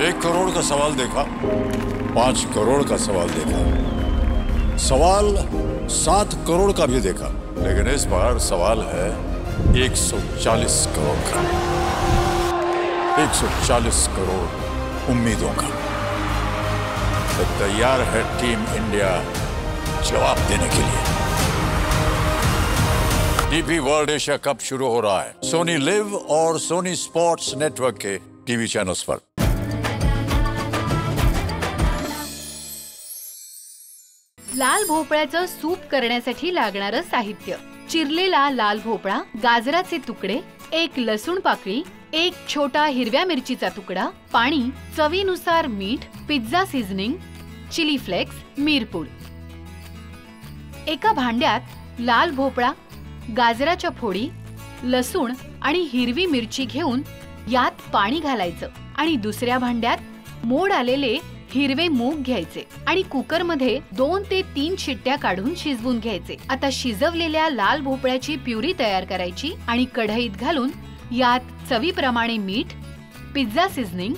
1 करोड़ का सवाल देखा, 5 करोड़ का सवाल देखा, सवाल 7 करोड़ का भी देखा, लेकिन इस बार सवाल है 140 करोड़ का। 140 करोड़ उम्मीदों का। तो तैयार है टीम इंडिया जवाब देने के लिए। डीपी वर्ल्ड एशिया कप शुरू हो रहा है सोनी लिव और सोनी स्पोर्ट्स नेटवर्क के टीवी चैनल्स पर। लाल भोपळ्याचं सूप करण्यासाठी लागणारं साहित्य: चिरलेला लाल भोपळा, गाजराचे तुकडे, 1 लसूण पाकळी, 1 छोटा हिरव्या मिरचीचा तुकडा, पाणी, चवीनुसार मीठ, पिझ्झा सीझनिंग, चिली फ्लेक्स, मिरपूड। एका भांड्यात लाल भोपळा, गाजराच्या फोडी, लसूण आणि हिरवी मिरची घेऊन यात पाणी घालायचं आणि दुसऱ्या भांड्यात मोड आलेले हिरवे मूग घ्यायचे आणि कुकरमध्ये 2 ते 3 शिट्ट्या काढून शिजवून घ्यायचे। आता शिजवलेल्या लाल भोपळ्याची प्युरी तयार करायची आणि कढईत घालून यात चवीप्रमाणे मीठ, पिझ्झा सीझनिंग,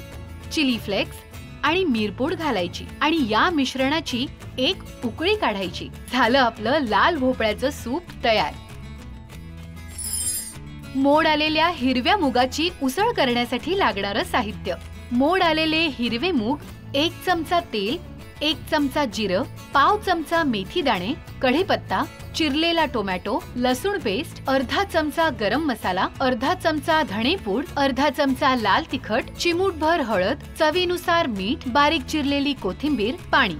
चिली फ्लेक्स आणि मिरपूड घालायची आणि या मिश्रणाची 1 उकळी काढायची। झालं आपलं लाल भोपळ्याचं सूप तयार। मोड आलेल्या हिरव्या मुगाची उसळ करण्यासाठी लागणारं साहित्य: मोड आलेले हिरवे मूग, 1 चमचा तेल, 1 चमचा जिरं, पाव चमचा मेथी दाणे, कढीपत्ता, चिरलेला टोमॅटो, लसूण पेस्ट, अर्धा चमचा गरम मसाला, अर्धा चमचा धणेपूड, अर्धा चमचा लाल तिखट, चिमूटभर हळद, चवीनुसार मीठ, बारीक चिरलेली कोथिंबीर, पाणी।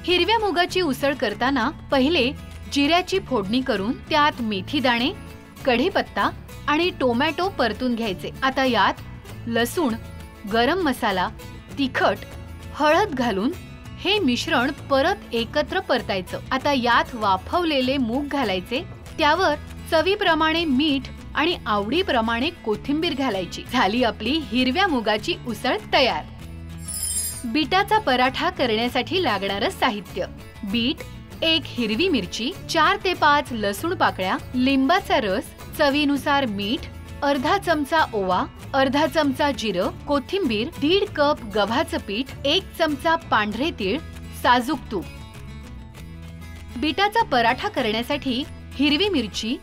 हिरव्या मुगाची उसळ करताना पहिले जिऱ्याची फोडणी करून त्यात मेथी दाणे, कढीपत्ता आणि टोमॅटो परतून घ्यायचे। आता यात लसूण, गरम मसाला, तिखट, हळद घालून हे मिश्रण परत एकत्र परतायचं। आता यात वाफवलेले मूग घालायचे, त्यावर चवीप्रमाणे मीठ आणि आवडीप्रमाणे कोथिंबीर घालायची। झाली आपली हिरव्या मुगाची उसळ तयार। बीटाचा पराठा करण्यासाठी लागणारं साहित्य: बीट, 1 हिरवी मिरची, 4 ते 5 लसूण पाकळ्या, लिंबाचा रस, चवीनुसार मीठ, अर्धा चमचा ओवा, अर्धा चमचा जिरं, कोथिंबीर, 1.5 कप गव्हाचं पीठ, 1 चमचा पांढरे तीळ, साजूक तूप। बीटाचा पराठा करण्यासाठी हिरवी मिरची,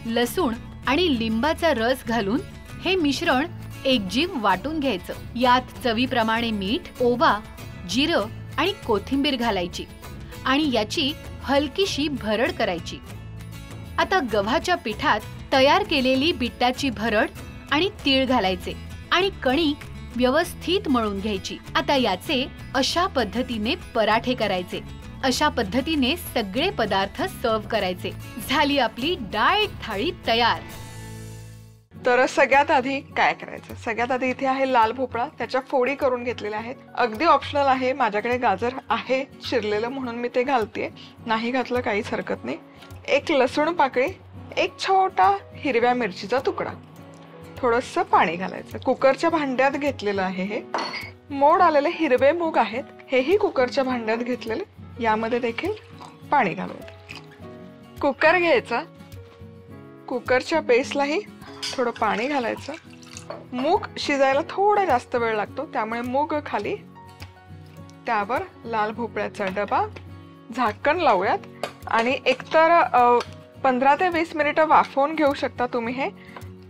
लसूण आणि लिंबाचा रस घालून हे मिश्रण एकजीव वाटून घ्यायचं। यात चवीप्रमाणे मीठ, ओवा, जिरं आणि कोथिंबीर घालायची आणि याची हलकीशी भरड करायची। आता गव्हाच्या पिठात तयार केलेली बीटाची भरड आणि तीळ घालायचे आणि कणिक व्यवस्थित मळून घ्यायची। आता याचे अशा पद्धतीने पराठे करायचे। अशा पद्धतीने सगळे पदार्थ सर्व करायचे। झाली आपली डाएट थाळी तयार। तर सगळ्यात आधी काय करायचं? सगळ्यात आधी इथे आहे लाल भोपळा, त्याच्या फोडी करून घेतलेल्या आहेत। अगदी ऑप्शनल आहे, माझ्याकडे गाजर आहे चिरलेलं म्हणून मी ते घालतेय, नाही घातलं काहीच हरकत नाही। 1 लसूण पाकळी, 1 छोटा हिरव्या मिरचीचा तुकडा, थोडंसं पाणी घालायचं। कुकरच्या भांड्यात घेतलेलं आहे हे। मोड आलेले हिरवे मूग आहेत, हेही कुकरच्या भांड्यात घेतलेले, यामध्ये देखील पाणी घालायचं। कुकर घ्यायचा, कुकरच्या बेसलाही थोडं पाणी घालायचं। मूग शिजायला थोडा जास्त वेळ लागतो, त्यामुळे मूग खाली, त्यावर लाल भोपळ्याचा डबा, झाकण लावूयात आणि एकतर 15 ते 20 मिनिटं वाफवून घेऊ शकता तुम्ही हे,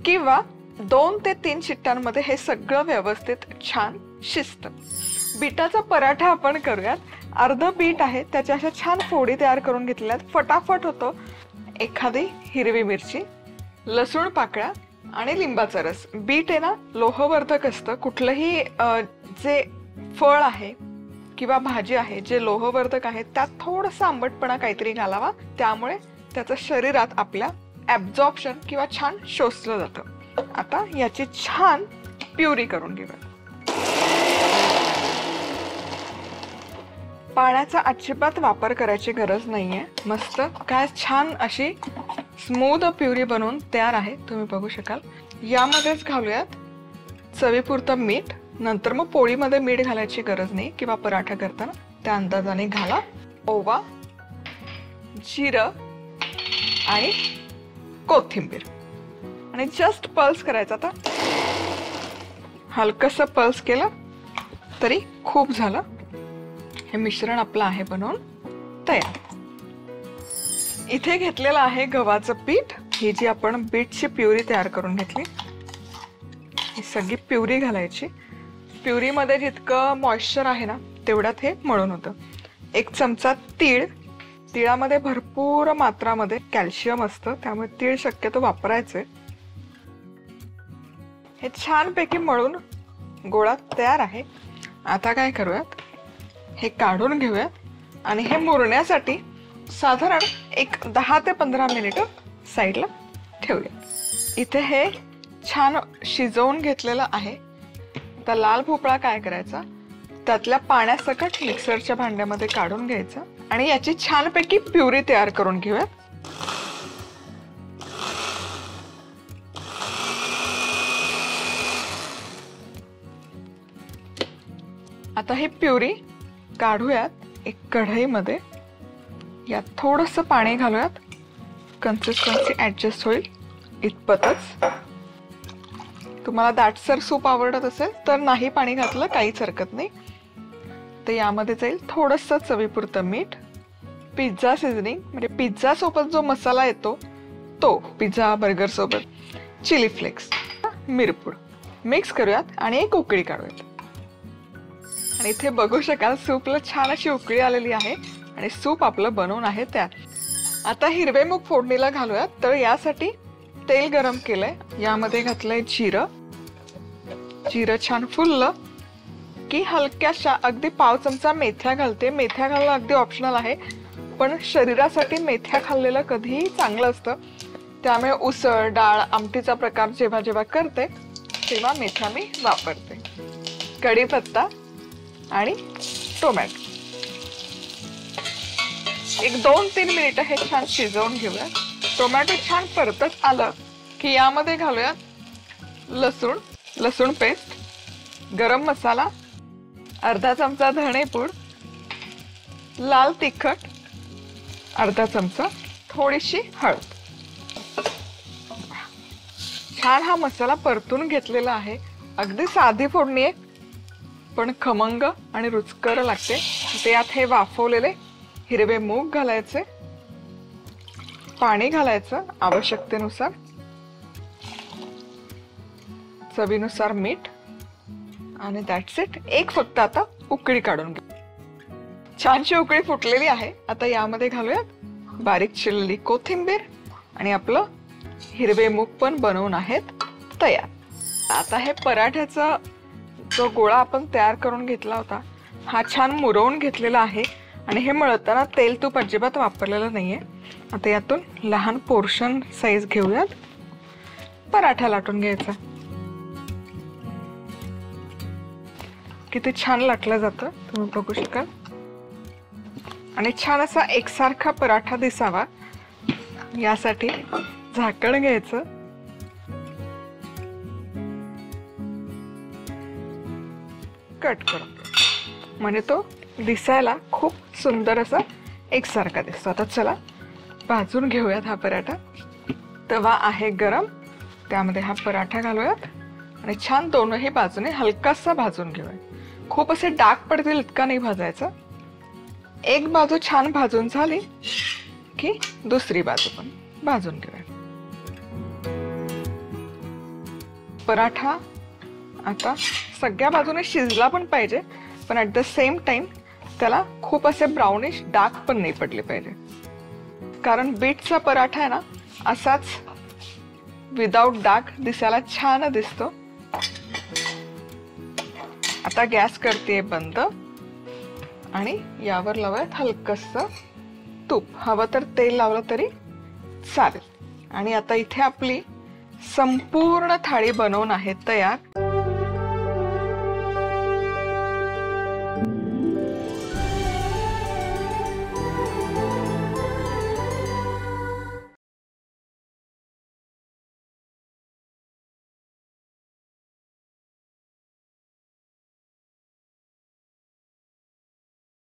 किंवा 2 ते 3 शिट्ट्यांमध्ये हे सगळं व्यवस्थित छान शिजतं। बीटाचा पराठा आपण करूयात। अर्ध बीट आहे, त्याच्या अशा छान फोडी तयार करून घेतल्यात, फटाफट होतो। एखादी हिरवी मिरची, लसूण पाकळ्या आणि लिंबाचा रस। बीट आहे ना लोहवर्धक असतं, कुठलंही जे फळ आहे किंवा भाजी आहे जे लोहवर्धक आहे त्यात थोडंसं आंबटपणा काहीतरी घालावा, त्यामुळे त्याचं शरीरात आपल्या ॲब्झॉर्प्शन किंवा छान शोषलं जातं। आता याची छान प्युरी करून घेऊया। पाण्याचा अजिबात वापर करायची गरज नाहीये, मस्त काय छान अशी स्मूथ प्युरी बनवून तयार आहे, तुम्ही बघू शकाल। यामध्येच घालूयात चवीपुरतं मीठ, नंतर मग पोळीमध्ये मीठ घालायची गरज नाही किंवा पराठा करताना त्या अंदाजाने घाला। ओवा, जिरं आणि कोथिंबीर आणि जस्ट पल्स करायचा। आता हलकंसं पल्स केलं तरी खूप झालं. हे मिश्रण आपलं आहे बनवून तयार. इथे घेतलेलं आहे गव्हाचं पीठ. ही जी आपण बीटची प्युरी तयार करून घेतली, ही सगळी प्युरी घालायची. प्युरीमध्ये जितकं मॉइश्चर आहे ना तेवढ्यात हे मळून होतं. 1 चमचा तीळ. तिळामध्ये भरपूर मात्रामध्ये कॅल्शियम असतं, त्यामुळे तीळ शक्यतो वापरायचे. हे छानपैकी मळून गोळा तयार आहे. आता काय करूयात, हे काढून घेऊयात आणि हे मुरण्यासाठी साधारण 10 ते 15 मिनिटं साईडला ठेवूया. इथे हे छान शिजवून घेतलेलं आहे. तर लाल भोपळा काय करायचा, त्यातल्या पाण्यासकट मिक्सरच्या भांड्यामध्ये काढून घ्यायचा आणि याची छानपैकी प्युरी तयार करून घेऊयात. आता ही प्युरी काढूयात एक कढईमध्ये. यात थोडंसं पाणी घालूयात, कन्सिस्टन्सी ऍडजस्ट होईल इतपतच. तुम्हाला दाटसर सूप आवडत असेल तर नाही पाणी घातलं काहीच हरकत नाही. तर यामध्ये जाईल थोडंसं चवीपुरतं मीठ, पिझ्झा सिझनिंग म्हणजे पिझ्झा सोबत जो मसाला येतो तो, पिझ्झा बर्गर सोबत, चिली फ्लेक्स, मिरपूड मिक्स करूयात आणि एक उकळी काढूयात. आणि इथे बघू शकाल सूपला छान अशी उकळी आलेली आहे आणि सूप आपलं बनवून आहे त्यात. आता हिरवे मूग फोडणीला घालूयात. तर यासाठी तेल गरम केलंय, यामध्ये घातलंय जिरं. जिरं छान फुललं की हलक्याशा अगदी पाव चमचा मेथ्या घालते. मेथ्या घालणं अगदी ऑप्शनल आहे, पण शरीरासाठी मेथ्या खाल्लेलं कधीही चांगलं असतं. त्यामुळे उसळ, डाळ, आमटीचा प्रकार जेव्हा जेव्हा करते तेव्हा मेथ्या मी वापरते. कढीपत्ता आणि टोमॅटो. एक 2-3 मिनिटं हे छान शिजवून घेऊया. टोमॅटो छान परतत आलं की यामध्ये घालूयात लसूण पेस्ट, गरम मसाला, अर्धा चमचा धणेपूड, लाल तिखट अर्धा चमचा, थोडीशी हळद. छान हा मसाला परतून घेतलेला आहे. अगदी साधी फोडणी आहे पण खमंग आणि रुचकर लागते. त्यात हे वाफवलेले हिरवे मूग घालायचे, पाणी घालायचं आवश्यकतेनुसार, चवीनुसार मीठ आणि दॅट्स इट. एक फक्त आता उकळी काढून घे. छानशी उकळी फुटलेली आहे. आता यामध्ये घालूयात बारीक चिरलेली कोथिंबीर आणि आपलं हिरवे मूग पण बनवून आहेत तयार. आता हे पराठ्याचा जो गोळा आपण तयार करून घेतला होता हा छान मुरवून घेतलेला आहे आणि हे मळताना तेल तूप अजिबात वापरलेलं नाहीये. आता यातून लहान पोर्शन साईज घेऊयात. पराठा लाटून घ्यायचा. किती छान लाटलं जातं तुम्ही बघू शकाल. आणि छान असा एकसारखा पराठा दिसावा यासाठी झाकण घ्यायचं. कट करून म्हणजे तो दिसायला खूप सुंदर असा एकसारखा दिसतो. आता चला भाजून घेऊयात हा पराठा. तवा आहे गरम, त्यामध्ये हा पराठा घालूयात आणि छान दोनही बाजूने हलकासा भाजून घेऊयात. खूप असे डाग पडतील इतका नाही भाजायचा. एक बाजू छान भाजून झाली की दुसरी बाजू पण भाजून घेऊयात. पराठा आता सगळ्या बाजूने शिजला पण पाहिजे, पण ॲट द सेम टाइम त्याला खूप असे ब्राउनिश डाग पण नाही पडले पाहिजे. कारण बीटचा पराठा आहे ना असाच विदाउट डाग दिसायला छान दिसतो. आता गॅस करते बंद आणि यावर लावूयात हलकसं तूप. हवं तर तेल लावलं तरी चालेल. आणि आता इथे आपली संपूर्ण थाळी बनवून आहे तयार.